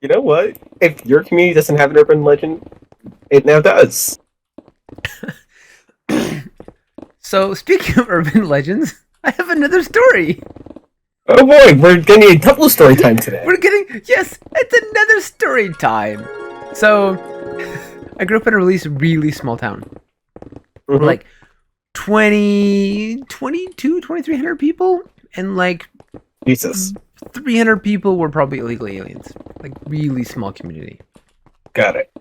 You know what? If your community doesn't have an urban legend, it now does. So, speaking of urban legends, I have another story. Oh boy, we're getting a double story time today. We're getting, yes, it's another story time. So, I grew up in a really small town. We're Mm-hmm. like 20, 22, 2,300 people, and like Jesus, 300 people were probably illegal aliens. Like, really small community. got it.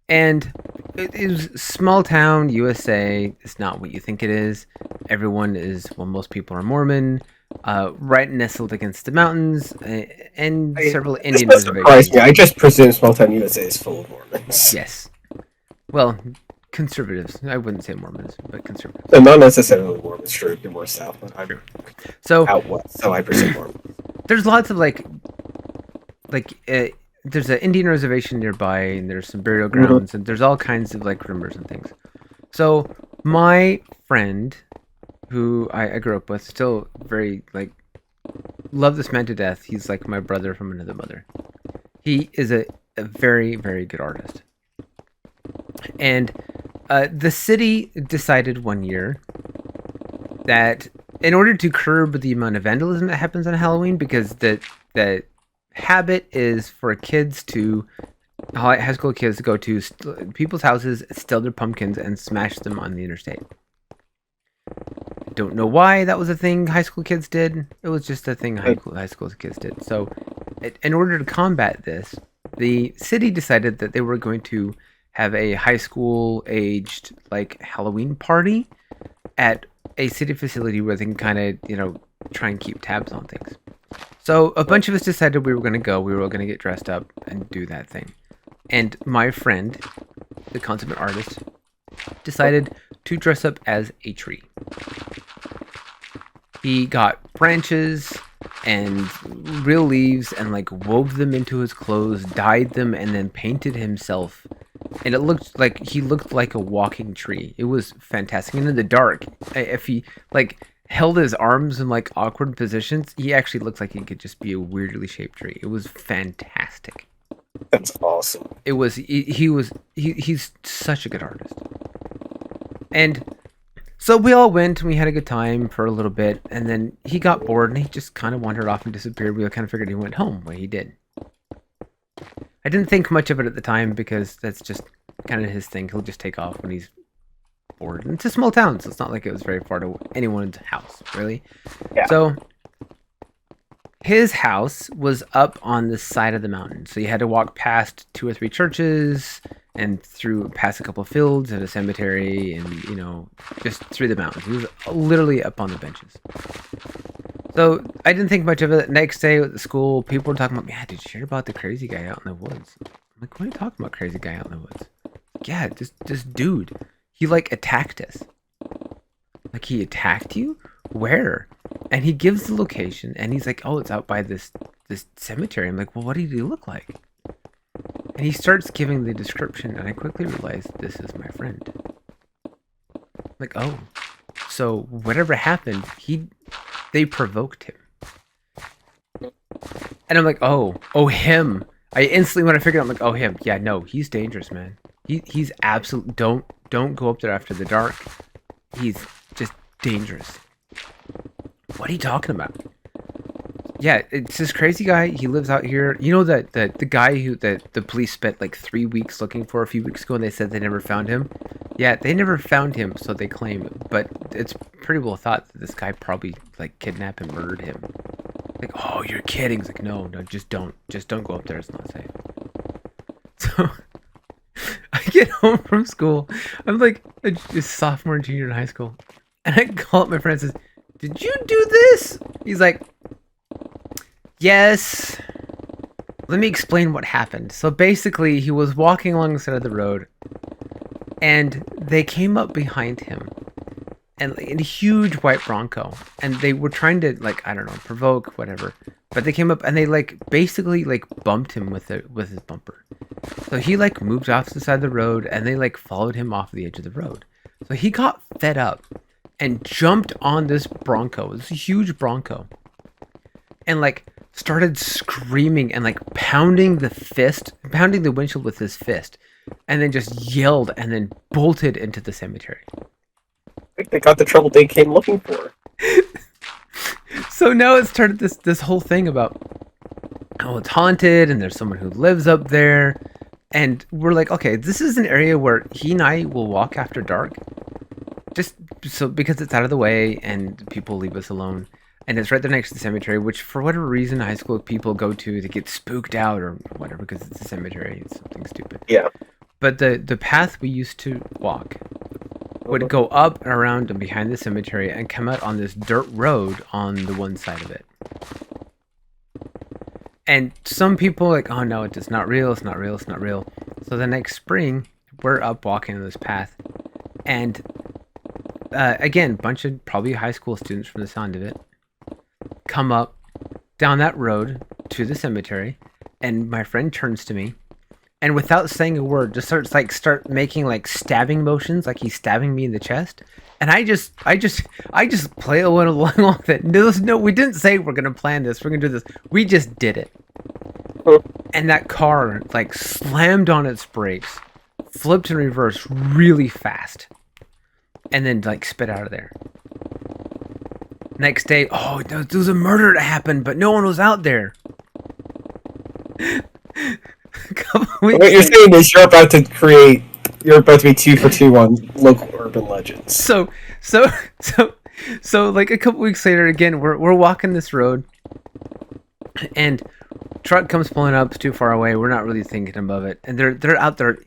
And it was small town USA. It's not what you think it is. Everyone is, well, most people are Mormon, right nestled against the mountains, and several This Indian does surprise me. reservations. I just presume small town USA is full of Mormons. Yes. Well, conservatives. I wouldn't say Mormons, but conservatives. And not necessarily Mormons, true. You're more south, but I'm True. So out west, so I presume Mormons. there's lots of there's an Indian reservation nearby, and there's some burial Mm-hmm. grounds, and there's all kinds of like rumors and things. So my friend, who I grew up with, still very like love this man to death. He's like my brother from another mother. He is a very good artist, and the city decided one year that in order to curb the amount of vandalism that happens on Halloween, because the habit is for kids to high school kids to go to people's houses, steal their pumpkins, and smash them on the interstate. Don't know why that was a thing high school kids did. It was just a thing high school kids did. So, in order to combat this, the city decided that they were going to have a high school aged like Halloween party at a city facility where they can kind of, try and keep tabs on things. So a bunch of us decided we were going to go. We were all going to get dressed up and do that thing. And my friend, the consummate artist, decided to dress up as a tree. He got branches and real leaves and like wove them into his clothes, dyed them, and then painted himself. And it looked like he looked like a walking tree. It was fantastic. And in the dark, if he like held his arms in like awkward positions, he actually looked like he could just be a weirdly shaped tree. It was fantastic. That's awesome. It was he's such a good artist. And so we all went and we had a good time for a little bit, and then he got bored and he just kind of wandered off and disappeared. We all kind of figured he went home. Well, he did. I didn't think much of it at the time because that's just kind of his thing. He'll just take off when he's bored. And it's a small town, so it's not like it was very far to anyone's house, really. Yeah. So his house was up on the side of the mountain, so you had to walk past 2 or 3 churches and through past a couple of fields and a cemetery, and just through the mountains. He was literally up on the benches. So I didn't think much of it. Next day at the school, people were talking about, "Yeah, did you hear about the crazy guy out in the woods?" I'm like, "What are you talking about, crazy guy out in the woods?" Yeah, this dude, he like attacked us. Like, he attacked you? Where? And he gives the location, and he's like, "Oh, it's out by this cemetery." I'm like, "Well, what did he look like?" And he starts giving the description, and I quickly realized this is my friend. I'm like, oh, so whatever happened, they provoked him. And I'm like, oh, him. I instantly, when I figured out, I'm like, oh, him. Yeah, no, he's dangerous, man. He's absolute. Don't go up there after the dark. He's just dangerous. What are you talking about? Yeah, it's this crazy guy. He lives out here. You know that the guy who the police spent like 3 weeks looking for a few weeks ago, and they said they never found him. Yeah, they never found him, so they claim. But it's pretty well thought that this guy probably like kidnapped and murdered him. Like, oh, you're kidding? It's like, no, just don't go up there. It's not safe. So I get home from school. I'm like a sophomore and junior in high school, and I call up my friend and says, "Did you do this?" He's like, "Yes." Let me explain what happened. So basically, he was walking along the side of the road, and they came up behind him, and in a huge white Bronco, and they were trying to, like, I don't know, provoke, whatever. But they came up and they like basically like bumped him with his bumper. So he like moved off to the side of the road, and they like followed him off the edge of the road. So he got fed up and jumped on this Bronco. It was a huge Bronco, and like started screaming and like pounding the windshield with his fist, and then just yelled and then bolted into the cemetery. I think they got the trouble they came looking for. So now it started this whole thing about, oh, it's haunted and there's someone who lives up there. And we're like, okay, this is an area where he and I will walk after dark. Just so because it's out of the way and people leave us alone. And it's right there next to the cemetery, which for whatever reason high school people go to get spooked out or whatever because it's a cemetery. It's something stupid. Yeah. But the path we used to walk would go up and around and behind the cemetery and come out on this dirt road on the one side of it. And some people are like, oh no, it's not real, it's not real, it's not real. So the next spring, we're up walking on this path. And again, bunch of probably high school students from the sound of it come up down that road to the cemetery. And my friend turns to me and without saying a word, just start making like stabbing motions, like he's stabbing me in the chest. And I just play along with it. No, we didn't say we're gonna plan this. We're gonna do this. We just did it. And that car like slammed on its brakes, flipped in reverse really fast, and then like spit out of there. Next day, oh, there was a murder that happened, but no one was out there. What you're saying is you're about to be 2 for 2 on local urban legends. So like a couple weeks later, again, we're walking this road, and truck comes pulling up too far away. We're not really thinking above it, and they're out there.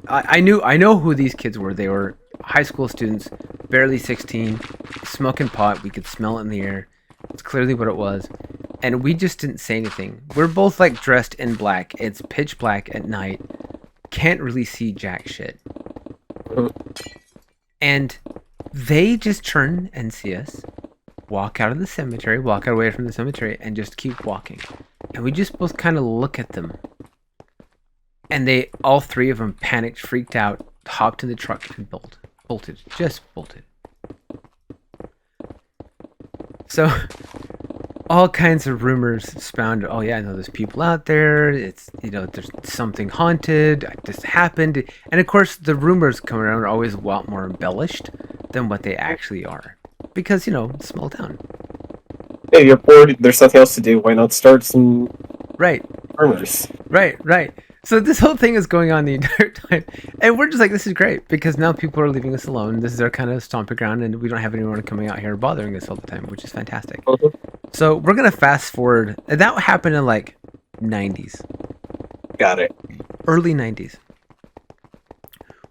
I know who these kids were. They were high school students, barely 16, smoking pot. We could smell it in the air. It's clearly what it was. And we just didn't say anything. We're both like dressed in black. It's pitch black at night. Can't really see jack shit. And they just turn and see us, walk out of the cemetery, walk away from the cemetery, and just keep walking. And we just both kind of look at them. And they, all three of them, panicked, freaked out, hopped in the truck and bolted. Just bolted. So, all kinds of rumors spounded. Oh yeah, I know there's people out there. It's, there's something haunted. This happened. And of course, the rumors coming around are always a lot more embellished than what they actually are. Because, small town. Hey, you're bored. There's nothing else to do. Why not start some rumors? Right. So this whole thing is going on the entire time. And we're just like, this is great. Because now people are leaving us alone. This is our kind of stomping ground. And we don't have anyone coming out here bothering us all the time, which is fantastic. Mm-hmm. So we're going to fast forward. And that happened in like 90s. Got it. Early 90s.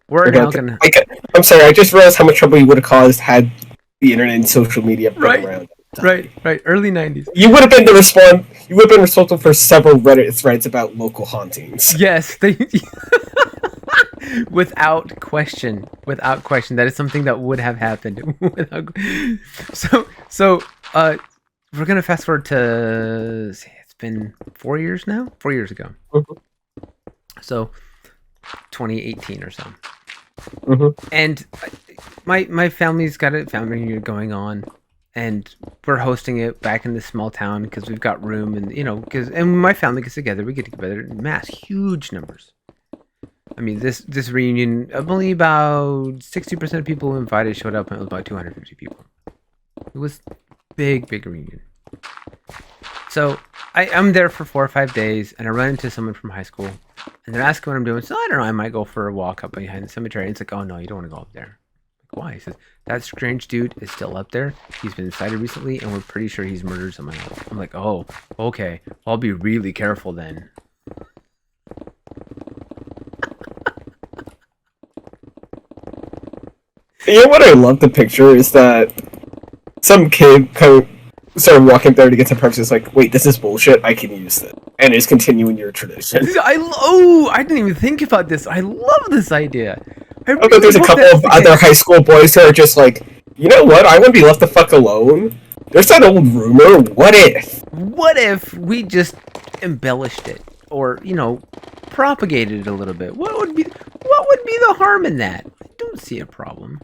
We're now going to... I'm sorry, I just realized how much trouble you would have caused had the internet and social media been around. Right. Early 90s. You would have been responsible for several Reddit threads about local hauntings. Yes, without question. That is something that would have happened. So we're gonna fast forward to, it's been 4 years now. 4 years ago. Mm-hmm. So 2018 or so. Mm-hmm. And my family's got a family reunion going on. And we're hosting it back in this small town because we've got room, and and my family gets together, we get together in mass, huge numbers. I mean, this reunion, only about 60% of people invited showed up, and it was about 250 people. It was big reunion. So I'm there for 4 or 5 days, and I run into someone from high school, and they're asking what I'm doing. So I don't know, I might go for a walk up behind the cemetery. And it's like, oh no, you don't want to go up there. Why? He says, that strange dude is still up there. He's been sighted recently, and we're pretty sure he's murdered someone else. I'm like, oh, okay. I'll be really careful then. You know what I love the picture is that some kid kind of started walking there to get to purposes like, wait, this is bullshit, I can use it. And is continuing your tradition. I didn't even think about this. I love this idea. Okay, there's a couple of other high school boys who are just like, you know what, I want to be left the fuck alone. There's that old rumor, what if? What if we just embellished it? Or, propagated it a little bit? What would be the harm in that? I don't see a problem.